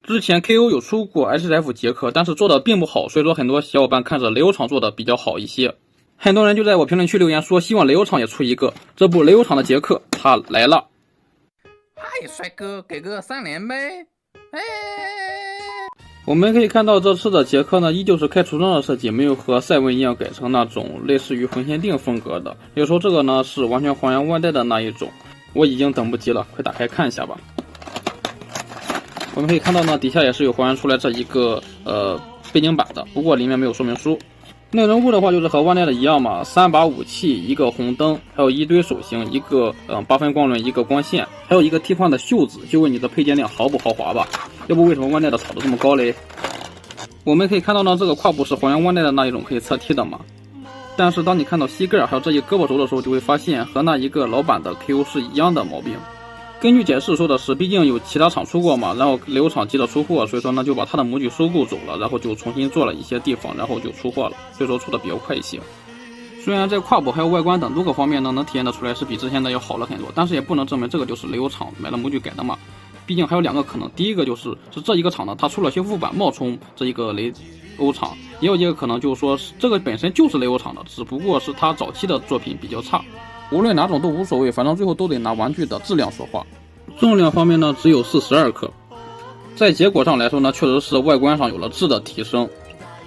之前 KO 有出过 HF 杰克，但是做的并不好，所以说很多小伙伴看着雷欧厂做的比较好一些。很多人就在我评论区留言说，希望雷欧厂也出一个。这部雷欧厂的杰克他来了。嗨，帅哥，给个3连呗！哎，我们可以看到这次的杰克呢，依旧是开橱装的设计，没有和赛文一样改成那种类似于魂仙定风格的。也就是说，这个呢是完全还原万代的那一种。我已经等不及了，快打开看一下吧。我们可以看到呢，底下也是有还原出来这一个背景板的，不过里面没有说明书。内容物的话就是和万代的一样嘛，3把武器，一个红灯，还有一堆手型，一个8分光轮，一个光线，还有一个替换的袖子，就问你的配件量豪不豪华吧？要不为什么万代的炒得这么高嘞？我们可以看到呢，这个胯部是还原万代的那一种可以侧踢的嘛。但是当你看到膝盖还有这一胳膊肘的时候，就会发现和那一个老版的 KO 是一样的毛病。根据解释说的是，毕竟有其他厂出过嘛，然后雷欧厂急着出货，所以说呢就把他的模具收购走了，然后就重新做了一些地方，然后就出货了，所以说出的比较快一些。虽然在胯部还有外观等多个方面呢，能体现得出来是比之前的要好了很多，但是也不能证明这个就是雷欧厂买了模具改的嘛。毕竟还有2个可能，第一个就是这一个厂呢，它出了修复版冒充这一个雷欧厂，也有一个可能就是说这个本身就是雷欧厂的，只不过是它早期的作品比较差。无论哪种都无所谓，反正最后都得拿玩具的质量说话。重量方面呢，只有42克，在结果上来说呢，确实是外观上有了质的提升，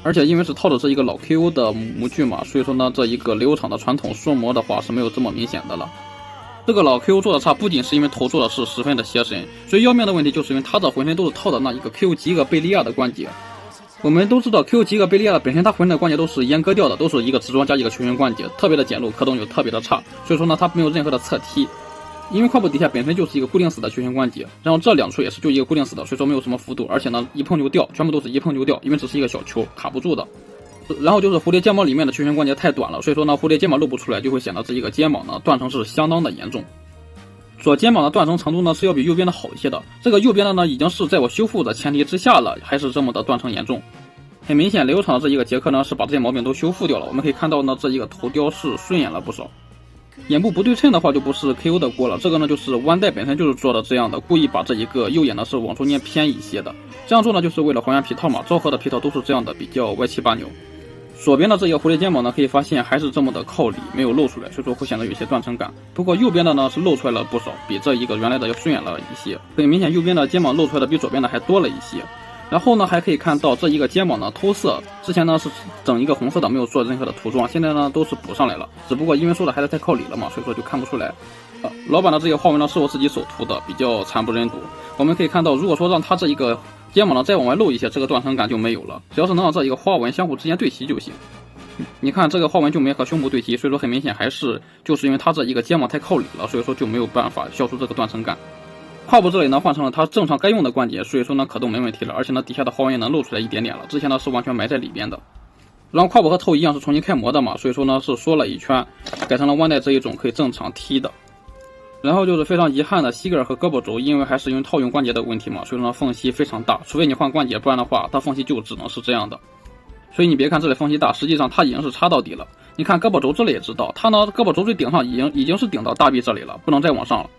而且因为是套着这一个老 KO 的模具嘛，所以说呢，这一个雷欧厂的传统缩模的话是没有这么明显的了。这个老 KO 做的差，不仅是因为头做的是十分的邪神，最要命的问题就是因为他的浑身都是套的那一个 Q 吉格贝利亚的关节。我们都知道 Q 吉格贝利亚的本身它浑身的关节都是阉割掉的，都是一个直装加一个球形关节，特别的简陋，可动又特别的差，所以说呢，它没有任何的侧踢。因为胯部底下本身就是一个固定死的球形关节，然后这2处也是就一个固定死的，所以说没有什么幅度，而且呢一碰就掉，全部都是一碰就掉，因为只是一个小球卡不住的。然后就是蝴蝶肩膀里面的球形关节太短了，所以说呢蝴蝶肩膀露不出来，就会显得这一个肩膀呢断层是相当的严重。左肩膀的断层程度呢是要比右边的好一些的，这个右边的呢已经是在我修复的前提之下了，还是这么的断层严重。很明显雷欧厂的这一个杰克呢是把这些毛病都修复掉了，我们可以看到呢这一个头雕是顺眼了不少。眼部不对称的话就不是 KO 的锅了，这个呢就是万代本身就是做的这样的，故意把这一个右眼呢是往中间偏一些的，这样做呢就是为了还原皮套嘛，昭和的皮套都是这样的，比较歪七八扭。左边的这个蝴蝶肩膀呢可以发现还是这么的靠里，没有露出来，所以说会显得有些断层感。不过右边的呢是露出来了不少，比这一个原来的要顺眼了一些，很明显右边的肩膀露出来的比左边的还多了一些。然后呢还可以看到这一个肩膀的偷色，之前呢是整一个红色的，没有做任何的涂装，现在呢都是补上来了，只不过因为说的还是太靠里了嘛，所以说就看不出来。老板的这个花纹呢是我自己手涂的，比较惨不忍睹。我们可以看到，如果说让它这一个肩膀呢再往外露一些，这个断层感就没有了，只要是能让这一个花纹相互之间对齐就行。你看这个花纹就没和胸部对齐，所以说很明显还是就是因为它这一个肩膀太靠里了，所以说就没有办法消除这个断层感。胯部这里呢换成了它正常该用的关节，所以说呢可动没问题了，而且呢底下的花纹也能露出来一点点了，之前呢是完全埋在里边的。然后胯部和头一样是重新开模的嘛，所以说呢是缩了一圈，改成了万代这一种可以正常踢的。然后就是非常遗憾的膝盖和胳膊肘，因为还是因为套用关节的问题嘛，所以说呢缝隙非常大，除非你换关节，不然的话它缝隙就只能是这样的。所以你别看这里缝隙大，实际上它已经是插到底了。你看胳膊肘这里也知道，它呢胳膊肘最顶上已经是顶到大臂这里了，不能再往上了。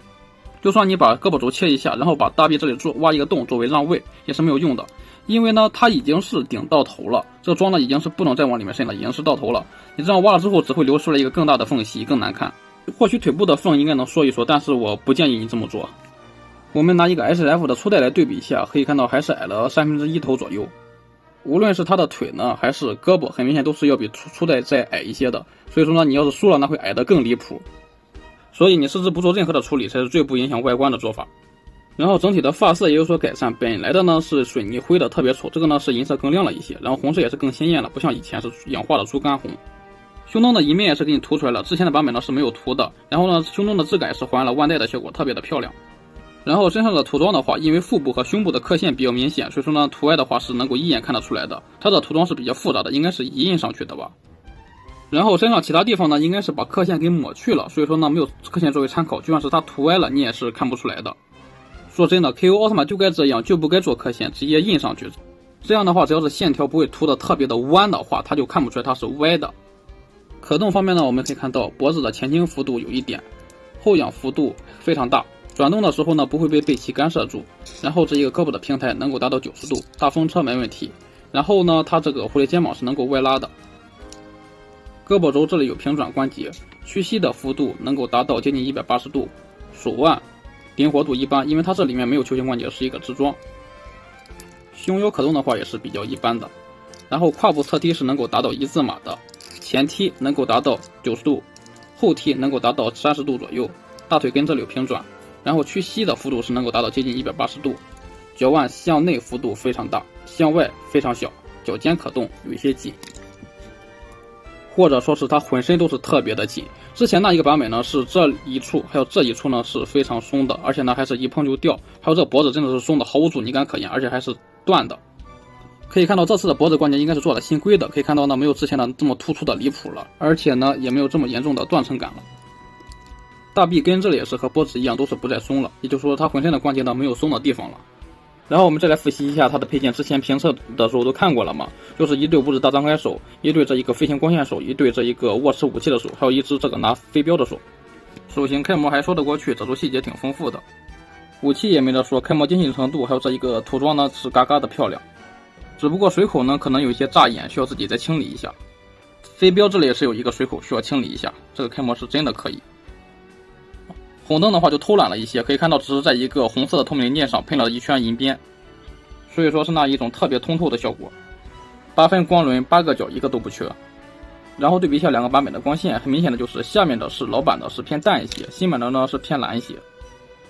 就算你把胳膊肘切一下，然后把大臂这里挖一个洞作为让位，也是没有用的，因为呢它已经是顶到头了，这个桩呢已经是不能再往里面伸了，已经是到头了。你这样挖了之后，只会留出来一个更大的缝隙，更难看。或许腿部的缝应该能缩一缩，但是我不建议你这么做。我们拿一个 HF 的初代来对比一下，可以看到还是矮了1/3头左右。无论是它的腿呢，还是胳膊，很明显都是要比初代再矮一些的。所以说呢，你要是输了，那会矮得更离谱。所以你甚至不做任何的处理，才是最不影响外观的做法。然后整体的发色也有所改善，本来的呢是水泥灰的，特别丑，这个呢是银色更亮了一些，然后红色也是更鲜艳了，不像以前是氧化的猪肝红。胸灯的一面也是给你涂出来了，之前的版本呢是没有涂的。然后呢，胸灯的质感也是还原了万代的效果，特别的漂亮。然后身上的涂装的话，因为腹部和胸部的刻线比较明显，所以说呢图案的话是能够一眼看得出来的。它的涂装是比较复杂的，应该是移印上去的吧。然后身上其他地方呢，应该是把刻线给抹去了，所以说呢没有刻线作为参考，就算是它涂歪了，你也是看不出来的。说真的 ，KO 奥特曼就该这样，就不该做刻线，直接印上去。这样的话，只要是线条不会涂的特别的弯的话，它就看不出来它是歪的。可动方面呢，我们可以看到脖子的前倾幅度有一点，后仰幅度非常大，转动的时候呢不会被背鳍干涉住，然后这一个胳膊的平台能够达到90度，大风车没问题。然后呢它这个蝴蝶肩膀是能够外拉的，胳膊肘这里有平转关节，屈膝的幅度能够达到接近180度，手腕灵活度一般，因为它这里面没有球形关节，是一个支桩。胸腰可动的话也是比较一般的，然后胯部侧踢是能够达到1字马的，前踢能够达到90度，后踢能够达到30度左右，大腿根这里有平转，然后屈膝的幅度是能够达到接近180度，脚腕向内幅度非常大，向外非常小，脚尖可动，有一些紧，或者说是它浑身都是特别的紧。之前那一个版本呢是这一处还有这一处呢是非常松的，而且呢还是一碰就掉，还有这脖子真的是松的毫无阻尼感可言，而且还是断的。可以看到这次的脖子关节应该是做了新规的，可以看到呢没有之前的这么突出的离谱了，而且呢也没有这么严重的断层感了。大臂根这里也是和脖子一样都是不再松了，也就是说它浑身的关节呢没有松的地方了。然后我们再来复习一下它的配件，之前评测的时候都看过了嘛，就是一对五指大张开手，一对这一个飞行光线手，一对这一个握持武器的手，还有一只这个拿飞镖的手。手型开模还说得过去，这组细节挺丰富的。武器也没得说，开模精细程度还有这一个涂装呢是嘎嘎的漂亮，只不过水口呢可能有一些扎眼，需要自己再清理一下。飞镖这里也是有一个水口需要清理一下，这个开模是真的可以。红灯的话就偷懒了一些，可以看到只是在一个红色的透明零件上喷了一圈银边，所以说是那一种特别通透的效果。8分光轮8个角一个都不缺。然后对比一下两个版本的光线，很明显的就是下面的是老版的是偏淡一些，新版的呢是偏蓝一些。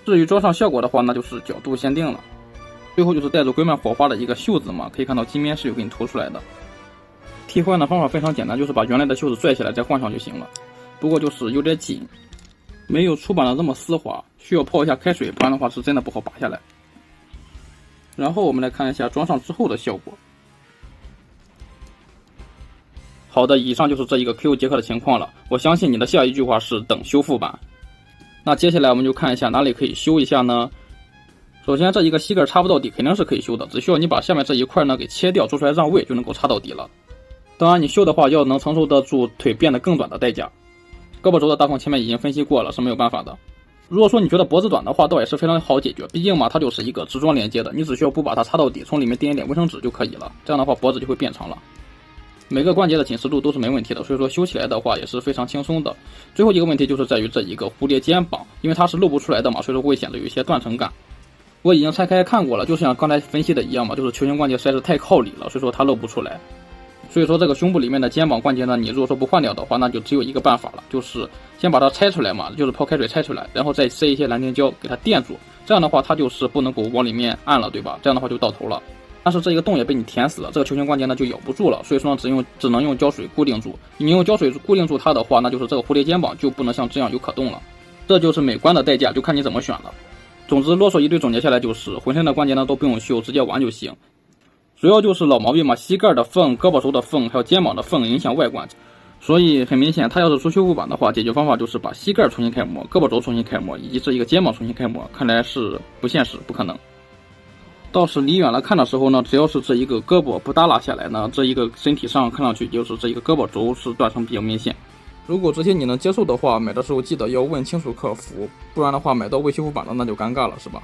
至于装上效果的话，那就是角度限定了。最后就是带着龟曼火花的一个袖子嘛，可以看到金边是有给你涂出来的。替换的方法非常简单，就是把原来的袖子拽起来再换上就行了，不过就是有点紧，没有出版的这么丝滑，需要泡一下开水，不然的话是真的不好拔下来。然后我们来看一下装上之后的效果。好的，以上就是这一个 Q 杰克的情况了。我相信你的下一句话是等修复版。那接下来我们就看一下哪里可以修一下呢？首先这一个膝盖插不到底肯定是可以修的，只需要你把下面这一块呢给切掉，做出来让位就能够插到底了。当然你修的话要能承受得住腿变得更短的代价。胳膊肘的大缝前面已经分析过了，是没有办法的。如果说你觉得脖子短的话，倒也是非常好解决，毕竟嘛它就是一个支桩连接的，你只需要不把它插到底，从里面垫一点卫生纸就可以了，这样的话脖子就会变长了。每个关节的紧实度都是没问题的，所以说修起来的话也是非常轻松的。最后一个问题就是在于这一个蝴蝶肩膀，因为它是露不出来的嘛，所以说会显得有一些断层感。我已经拆开看过了，就像刚才分析的一样嘛，就是球形关节实在是太靠里了，所以说它露不出来。所以说这个胸部里面的肩膀关节呢，你如果说不换掉的话，那就只有一个办法了，就是先把它拆出来嘛，就是泡开水拆出来，然后再塞一些蓝丁胶给它垫住，这样的话它就是不能够往里面按了，对吧？这样的话就到头了。但是这一个洞也被你填死了，这个球形关节呢就咬不住了，所以说只能用胶水固定住。你用胶水固定住它的话，那就是这个蝴蝶肩膀就不能像这样有可动了。这就是美观的代价，就看你怎么选了。总之啰嗦一堆总结下来就是浑身的关节呢都不用修，直接玩就行。主要就是老毛病嘛，膝盖的缝、胳膊肘的缝还有肩膀的缝影响外观。所以很明显，它要是出修复版的话，解决方法就是把膝盖重新开模、胳膊肘重新开模，以及这一个肩膀重新开模，看来是不现实，不可能。倒是离远了看的时候呢，只要是这一个胳膊不耷拉下来呢，这一个身体上看上去就是这一个胳膊肘是断层比较明显。如果这些你能接受的话，买的时候记得要问清楚客服，不然的话买到未修复版的那就尴尬了，是吧？